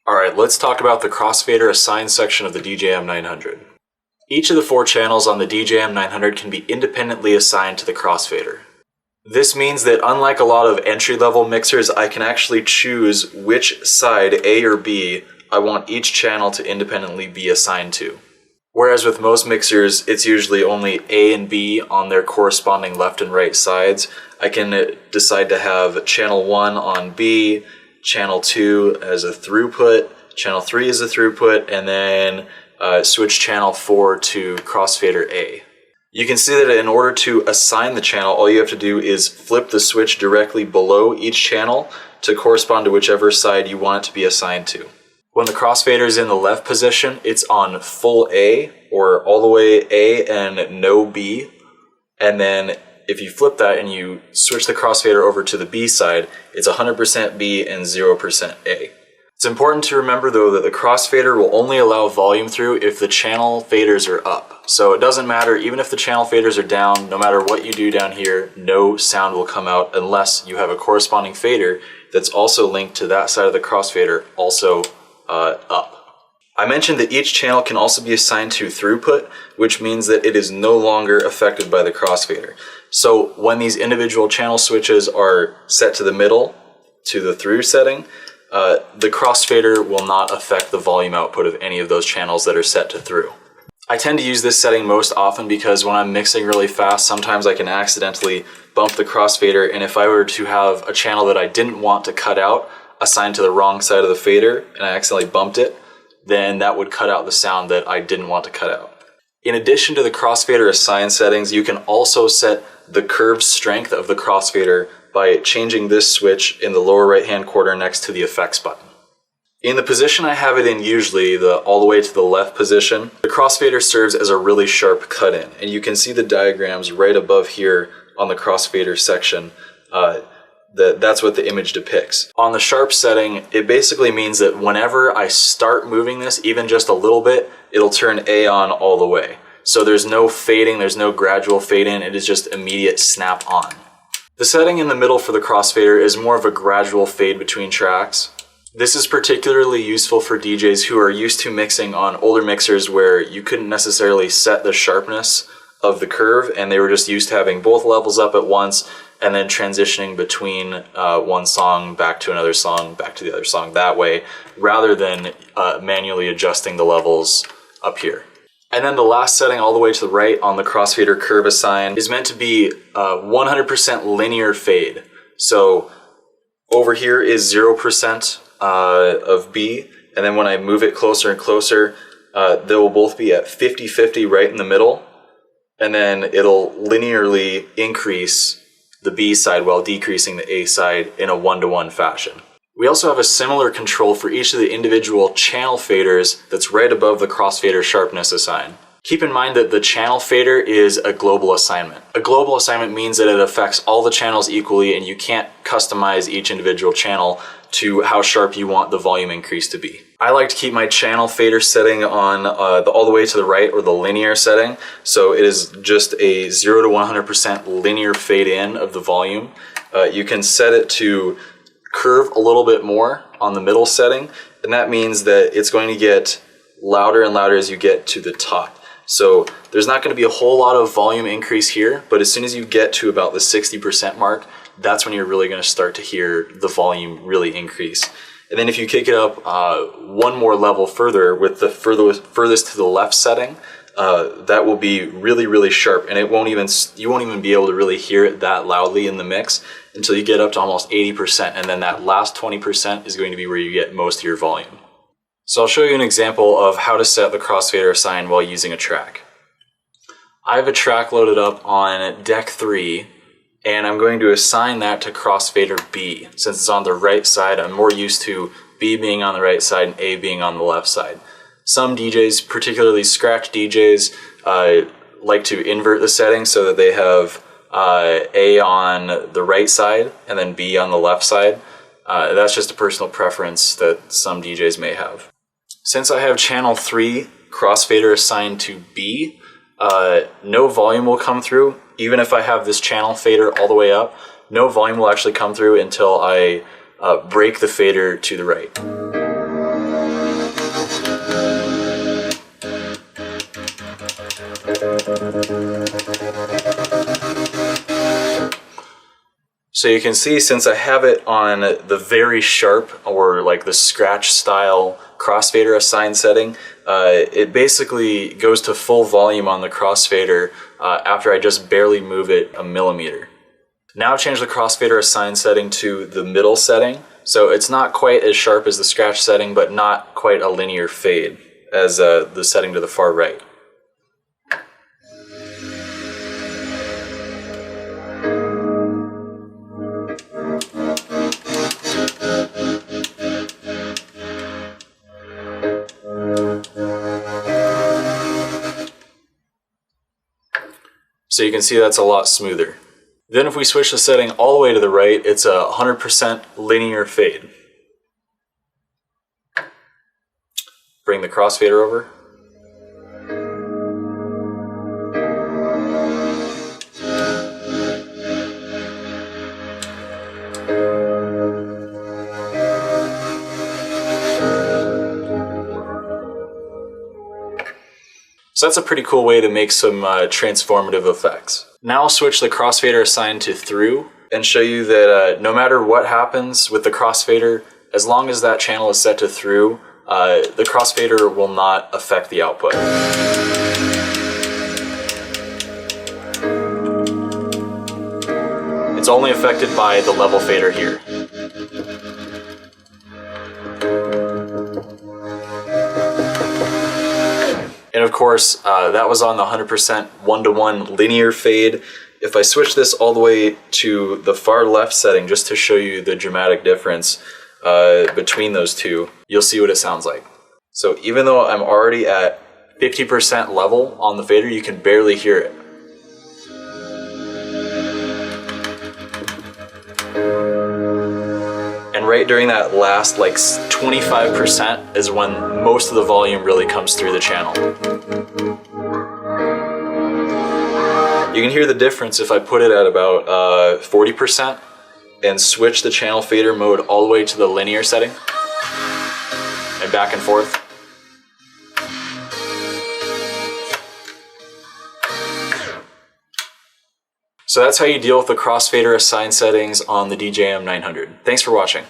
Alright, let's talk about the crossfader assign section of the DJM900. Each of the 4 channels on the DJM900 can be independently assigned to the crossfader. This means that unlike a lot of entry-level mixers, I can actually choose which side, A or B, I want each channel to independently be assigned to. Whereas with most mixers, it's usually only A and B on their corresponding left and right sides. I can decide to have channel 1 on B, channel 2 as a throughput, channel 3 as a throughput, and then switch channel 4 to crossfader A. You can see that in order to assign the channel, all you have to do is flip the switch directly below each channel to correspond to whichever side you want it to be assigned to. When the crossfader is in the left position, it's on full A, or all the way A and no B. And then if you flip that and you switch the crossfader over to the B side, it's 100% B and 0% A. It's important to remember though that the crossfader will only allow volume through if the channel faders are up. So it doesn't matter, even if the channel faders are down, no matter what you do down here, no sound will come out unless you have a corresponding fader that's also linked to that side of the crossfader, also up. I mentioned that each channel can also be assigned to throughput, which means that it is no longer affected by the crossfader. So when these individual channel switches are set to the middle, to the through setting, the crossfader will not affect the volume output of any of those channels that are set to through. I tend to use this setting most often because when I'm mixing really fast, sometimes I can accidentally bump the crossfader, and if I were to have a channel that I didn't want to cut out assigned to the wrong side of the fader and I accidentally bumped it, then that would cut out the sound that I didn't want to cut out. In addition to the crossfader assign settings, you can also set the kerb strength of the crossfader by changing this switch in the lower right hand corner next to the effects button. In the position I have it in usually, all the way to the left position, the crossfader serves as a really sharp cut-in, and you can see the diagrams right above here on the crossfader section. That's what the image depicts. On the sharp setting, it basically means that whenever I start moving this, even just a little bit, it'll turn A on all the way. So there's no fading, there's no gradual fade in, it is just immediate snap on. The setting in the middle for the crossfader is more of a gradual fade between tracks. This is particularly useful for DJs who are used to mixing on older mixers where you couldn't necessarily set the sharpness of the curve and they were just used to having both levels up at once and then transitioning between one song back to another song, back to the other song that way, rather than manually adjusting the levels up here. And then the last setting all the way to the right on the crossfader curve assign is meant to be 100% linear fade. So over here is 0% of B, and then when I move it closer and closer, they will both be at 50-50 right in the middle, and then it'll linearly increase the B side while decreasing the A side in a 1-to-1 fashion. We also have a similar control for each of the individual channel faders that's right above the crossfader sharpness assign. Keep in mind that the channel fader is a global assignment. A global assignment means that it affects all the channels equally and you can't customize each individual channel to how sharp you want the volume increase to be. I like to keep my channel fader setting on all the way to the right, or the linear setting, so it is just a 0 to 100% linear fade in of the volume. You can set it to curve a little bit more on the middle setting, and that means that it's going to get louder and louder as you get to the top. So there's not going to be a whole lot of volume increase here, but as soon as you get to about the 60% mark, that's when you're really going to start to hear the volume really increase. And then if you kick it up one more level further with the furthest to the left setting, that will be really, really sharp, and you won't even be able to really hear it that loudly in the mix until you get up to almost 80%, and then that last 20% is going to be where you get most of your volume. So I'll show you an example of how to set the crossfader assign while using a track. I have a track loaded up on deck 3, and I'm going to assign that to crossfader B. Since it's on the right side, I'm more used to B being on the right side and A being on the left side. Some DJs, particularly scratch DJs, like to invert the settings so that they have A on the right side and then B on the left side. That's just a personal preference that some DJs may have. Since I have channel 3 crossfader assigned to B, no volume will come through. Even if I have this channel fader all the way up, no volume will actually come through until I break the fader to the right. So you can see, since I have it on the very sharp, or like the scratch style crossfader assign setting, it basically goes to full volume on the crossfader after I just barely move it a millimeter. Now change the crossfader assign setting to the middle setting. So it's not quite as sharp as the scratch setting, but not quite a linear fade as the setting to the far right. So you can see that's a lot smoother. Then if we switch the setting all the way to the right, it's a 100% linear fade. Bring the crossfader over. So that's a pretty cool way to make some transformative effects. Now I'll switch the crossfader assign to through and show you that no matter what happens with the crossfader, as long as that channel is set to through, the crossfader will not affect the output. It's only affected by the level fader here. And of course, that was on the 100% one-to-one linear fade. If I switch this all the way to the far left setting, just to show you the dramatic difference between those two, you'll see what it sounds like. So even though I'm already at 50% level on the fader, you can barely hear it. And right during that last like 25% is when most of the volume really comes through the channel. You can hear the difference if I put it at about 40% and switch the channel fader mode all the way to the linear setting and back and forth. So that's how you deal with the crossfader assign settings on the DJM900. Thanks for watching.